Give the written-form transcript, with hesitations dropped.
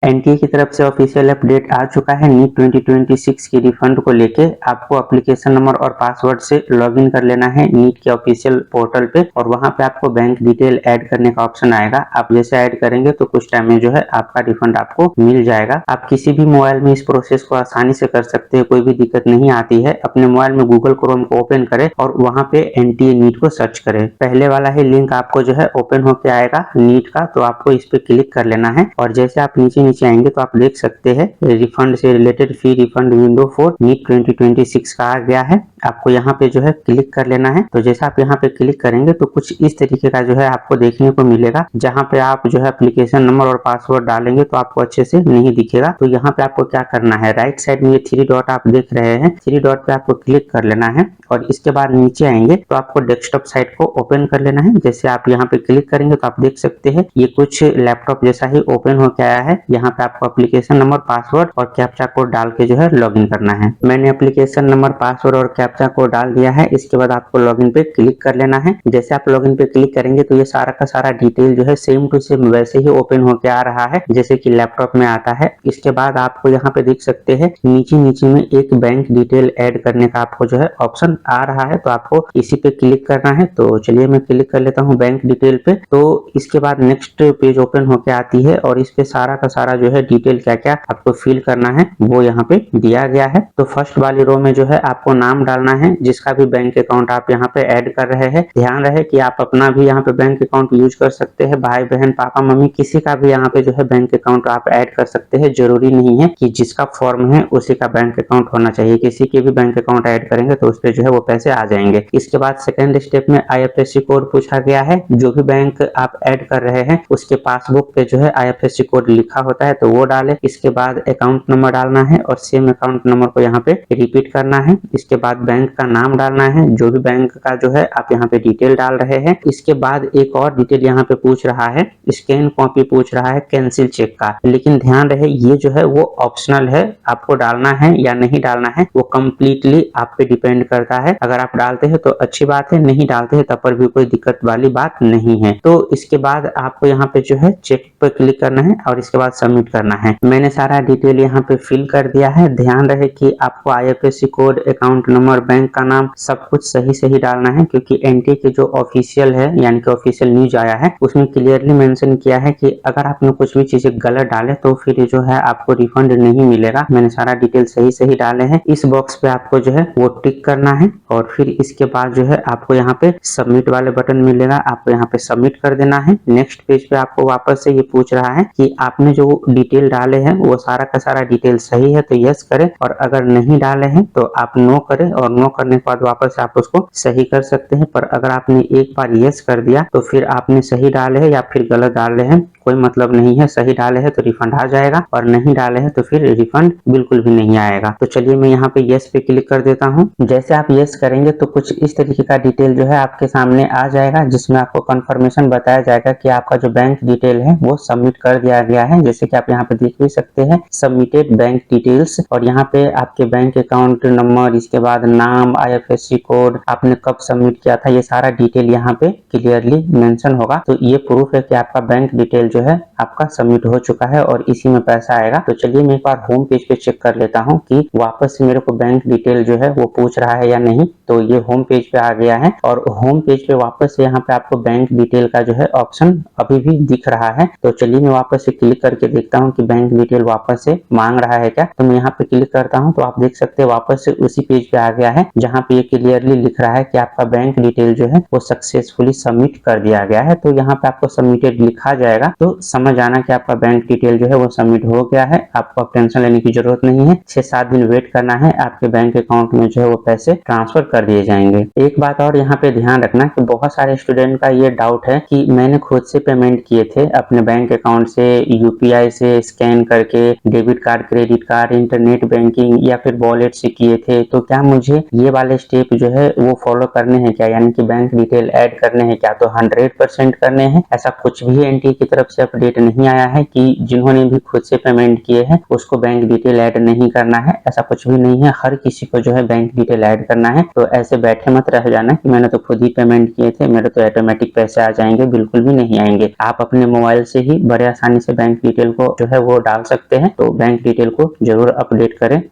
NTA की तरफ से ऑफिशियल अपडेट आ चुका है नीट 2026 की रिफंड को लेके। आपको एप्लीकेशन नंबर और पासवर्ड से लॉगिन कर लेना है नीट के ऑफिशियल पोर्टल पे और वहां पे आपको बैंक डिटेल ऐड करने का ऑप्शन आएगा। आप जैसे ऐड करेंगे तो कुछ टाइम में जो है आपका रिफंड आपको मिल जाएगा। आप किसी भी मोबाइल में इस प्रोसेस को आसानी से कर सकते हैं, कोई भी दिक्कत नहीं आती है। अपने मोबाइल में गूगल क्रोम को ओपन करें और वहां पे एनटीए नीट को सर्च करें। पहले वाला ही लिंक आपको जो है ओपन होके आएगा नीट का, तो आपको इस पे क्लिक कर लेना है और जैसे आप नीचे आएंगे तो आप देख सकते हैं रिफंड से related fee refund window for NEET 2026 का आ गया है। आपको यहाँ पे जो है क्लिक कर लेना है। तो जैसे आप यहाँ पे क्लिक करेंगे तो कुछ इस तरीके का जो है आपको देखने को मिलेगा, जहाँ पे आप जो है एप्लीकेशन नंबर और पासवर्ड डालेंगे तो आपको अच्छे से नहीं दिखेगा। तो यहाँ पे आपको क्या करना है, राइट साइड में ये 3 डॉट आप देख रहे हैं, 3 डॉट पे आपको क्लिक कर लेना है और इसके बाद नीचे आएंगे तो आपको डेस्कटॉप साइट को ओपन कर लेना है। जैसे आप यहाँ पे क्लिक करेंगे तो आप देख सकते हैं ये कुछ लैपटॉप जैसा ही ओपन होके आया है। यहाँ पे आपको एप्लीकेशन नंबर, पासवर्ड और कैप्चा कोड डाल के जो है लॉगिन करना है। मैंने एप्लीकेशन नंबर, पासवर्ड और कैप्चा कोड डाल दिया है। इसके बाद आपको लॉगिन पे क्लिक कर लेना है। जैसे आप लॉगिन पे क्लिक करेंगे तो ये सारा का सारा डिटेल जो है सेम टू सेम वैसे ही ओपन होके आ रहा है जैसे कि लैपटॉप में आता है। इसके बाद आपको यहाँ पे देख सकते हैं नीचे में एक बैंक डिटेल ऐड करने का आपको जो है ऑप्शन आ रहा है, तो आपको इसी पे क्लिक करना है। तो चलिए मैं क्लिक कर लेता हूँ बैंक डिटेल पे। तो इसके बाद नेक्स्ट पेज ओपन होके आती है और इस पे सारा का सारा जो है डिटेल क्या क्या आपको फिल करना है वो यहाँ पे दिया गया है। तो फर्स्ट वाली रो में जो है आपको नाम डालना है जिसका भी बैंक अकाउंट आप यहाँ पे ऐड कर रहे हैं। ध्यान रहे कि आप अपना भी यहाँ पे बैंक अकाउंट यूज कर सकते हैं, भाई बहन, पापा मम्मी, किसी का भी यहाँ पे जो है बैंक अकाउंट आप ऐड कर सकते हैं। जरूरी नहीं है कि जिसका फॉर्म है उसी का बैंक अकाउंट होना चाहिए। किसी के भी बैंक अकाउंट ऐड करेंगे तो उस पर जो है वो पैसे आ जाएंगे। इसके बाद सेकेंड स्टेप में IFSC कोड पूछा गया है। जो भी बैंक आप ऐड कर रहे हैं उसके पासबुक पे जो है IFSC कोड लिखा होता है तो वो डाले। इसके बाद अकाउंट नंबर डालना है और सेम अकाउंट नंबर को यहाँ पे रिपीट करना है। इसके बाद बैंक का नाम डालना है, जो भी बैंक का जो है आप यहाँ पे डिटेल डाल रहे हैं। इसके बाद एक और डिटेल यहाँ पे पूछ रहा है, स्कैन कॉपी पूछ रहा है कैंसिल चेक का। लेकिन ध्यान रहे ये जो है वो ऑप्शनल है, आपको डालना है या नहीं डालना है वो कम्प्लीटली आप पे डिपेंड करता है। अगर आप डालते हैं तो अच्छी बात है, नहीं डालते हैं तब पर भी कोई दिक्कत वाली बात नहीं है। तो इसके बाद आपको यहाँ पे जो है चेक पर क्लिक करना है और इसके बाद सबमिट करना है। मैंने सारा डिटेल यहाँ पे फिल कर दिया है। ध्यान रहे कि आपको IFSC code, account number, bank का नाम सब कुछ सही डालना है, क्योंकि एनटीए के जो ऑफिशियल है यानी कि ऑफिशियल न्यूज आया है उसमें क्लियरली मेंशन किया है कि अगर आपने कुछ भी चीजें गलत डाले तो फिर जो है आपको रिफंड नहीं मिलेगा। मैंने सारा डिटेल सही डाले हैं। इस बॉक्स पे आपको जो है वो टिक करना है और फिर इसके बाद जो है आपको यहाँ पे सबमिट वाले बटन मिलेगा, आपको यहाँ पे सबमिट कर देना है। नेक्स्ट पेज पे आपको वापस से ये पूछ रहा है कि आपने जो डिटेल डाले हैं वो सारा का सारा डिटेल सही है तो यस करें, और अगर नहीं डाले हैं तो आप नो करें और नो करने के बाद वापस आप उसको सही कर सकते हैं। पर अगर आपने एक बार यस कर दिया तो फिर आपने सही डाले हैं या फिर गलत डाले हैं कोई मतलब नहीं है। सही डाले हैं तो रिफंड आ जाएगा और नहीं डाले हैं तो फिर रिफंड बिल्कुल भी नहीं आएगा। तो चलिए मैं यहाँ पे यस पे क्लिक कर देता हूँ। जैसे आप यस करेंगे तो कुछ इस तरीके का डिटेल जो है आपके सामने आ जाएगा, जिसमें आपको कंफर्मेशन बताया जाएगा कि आपका जो बैंक डिटेल है वो सबमिट कर दिया गया है। जैसे कि आप यहाँ पे देख भी सकते हैं सबमिटेड बैंक डिटेल्स, और यहाँ पे आपके बैंक अकाउंट नंबर, इसके बाद नाम, IFSC कोड, आपने कब सबमिट किया था, ये सारा डिटेल यहाँ पे क्लियरली मेंशन होगा। तो ये प्रूफ है कि आपका बैंक डिटेल जो है आपका सबमिट हो चुका है और इसी में पैसा आएगा। तो चलिए मैं एक बार होम पेज पे चेक कर लेता हूँ कि वापस से मेरे को बैंक डिटेल जो है वो पूछ रहा है या नहीं। तो ये होम पेज पे आ गया है और होम पेज पे वापस से यहाँ पे आपको बैंक डिटेल का जो है ऑप्शन अभी भी दिख रहा है। तो चलिए मैं वापस से क्लिक करके देखता हूँ कि बैंक डिटेल वापस से मांग रहा है क्या। तो मैं यहाँ पे क्लिक करता हूँ तो आप देख सकते हैं वापस से उसी पेज पे आ गया है, जहाँ पे ये क्लियरली लिख रहा है कि आपका बैंक डिटेल जो है वो सक्सेसफुली सबमिट कर दिया गया है। तो यहाँ पे आपको सबमिटेड लिखा जाएगा, तो समझ आना कि आपका बैंक डिटेल जो है वो सबमिट हो गया है। आपको टेंशन लेने की जरूरत नहीं है, 6-7 दिन वेट करना है, आपके बैंक अकाउंट में जो है वो पैसे ट्रांसफर कर दिए जाएंगे। एक बात और यहाँ पे ध्यान रखना कि बहुत सारे स्टूडेंट का ये डाउट है कि मैंने खुद से पेमेंट किए थे अपने बैंक अकाउंट से, UPI से स्कैन करके, debit card, credit card, internet banking या फिर वॉलेट से किए थे, तो क्या मुझे ये वाले स्टेप जो है वो फॉलो करने हैं क्या, यानी कि बैंक डिटेल ऐड करने हैं क्या? तो 100% करने हैं। ऐसा कुछ भी एनटीए की तरफ से अपडेट अपडेट नहीं आया है कि जिन्होंने भी खुद से पेमेंट किए हैं उसको बैंक डिटेल ऐड नहीं करना है। ऐसा कुछ भी नहीं है, हर किसी को जो है बैंक डिटेल ऐड करना है। तो ऐसे बैठे मत रह जाना कि मैंने तो खुद ही पेमेंट किए थे, मेरे तो ऑटोमेटिक पैसे आ जाएंगे, बिल्कुल भी नहीं आएंगे। आप अपने मोबाइल से ही बड़े आसानी से बैंक डिटेल को जो है वो डाल सकते हैं। तो बैंक डिटेल को जरूर अपडेट करें।